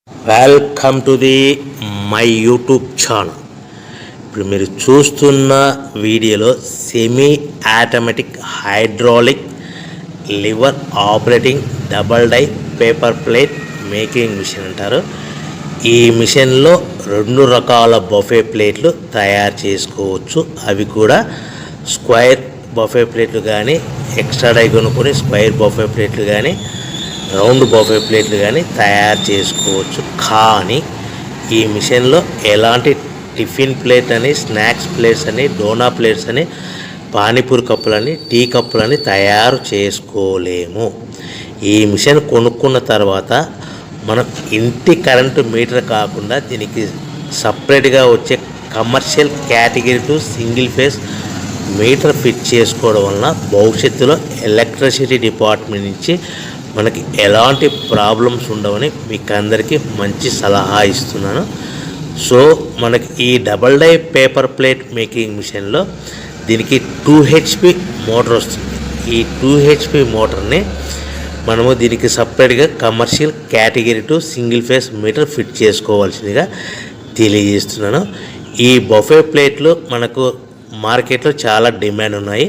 Welcome to the my YouTube channel. ఇప్పుడు మీరు చూస్తున్న వీడియోలో semi automatic hydraulic lever operating double die paper plate making machine అంటారు. ఈ మిషన్లో 2 రకాల బఫే ప్లేట్లు తయారు చేసుకోవచ్చు. అవి కూడా స్క్వేర్ బఫే ప్లేట్లు కానీ, ఎక్స్ట్రా డై కొనుక్కొని స్క్వేర్ బఫే ప్లేట్లు కానీ, రౌండ్ బఫే ప్లేట్లు కానీ తయారు చేసుకోవచ్చు. కానీ ఈ మిషన్లో ఎలాంటి టిఫిన్ ప్లేట్ అని, స్నాక్స్ ప్లేట్స్ అని, డోనా ప్లేట్స్ అని, పానీపూరి కప్పులని, టీ కప్పులని తయారు చేసుకోలేము. ఈ మిషన్ కొనుక్కున్న తర్వాత మనం ఇంటి కరెంటు మీటర్ కాకుండా దీనికి సపరేట్గా వచ్చే commercial category to single phase metre fit చేసుకోవడం వలన భవిష్యత్తులో ఎలక్ట్రిసిటీ డిపార్ట్మెంట్ నుంచి మనకి ఎలాంటి ప్రాబ్లమ్స్ ఉండవని మీకు అందరికీ మంచి సలహా ఇస్తున్నాను. సో మనకి ఈ double die paper plate making మిషన్లో దీనికి 2 HP మోటార్ వస్తుంది. ఈ 2 HP మోటార్ని మనము దీనికి సపరేట్గా commercial category to single phase metre fit చేసుకోవాల్సిందిగా తెలియజేస్తున్నాను. ఈ బఫే ప్లేట్లు మనకు మార్కెట్లో చాలా డిమాండ్ ఉన్నాయి.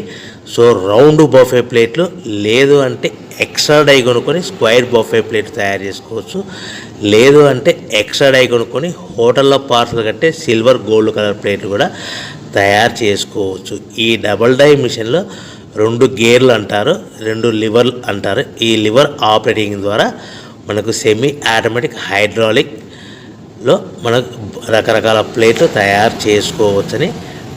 సో రౌండ్ బఫే ప్లేట్లు లేదు అంటే ఎక్స్ట్రా డై కొనుక్కొని స్క్వేర్ బఫే ప్లేట్ తయారు చేసుకోవచ్చు. లేదు అంటే ఎక్స్ట్రా డై కొనుక్కొని హోటల్లో పార్సల్ కట్టే సిల్వర్ గోల్డ్ కలర్ ప్లేట్లు కూడా తయారు చేసుకోవచ్చు. ఈ డబల్ డై మిషన్లో 2 గేర్లు అంటారు, 2 లివర్లు అంటారు. ఈ లివర్ ఆపరేటింగ్ ద్వారా మనకు సెమీ ఆటోమేటిక్ హైడ్రాలిక్లో మనకు రకరకాల ప్లేట్లు తయారు చేసుకోవచ్చని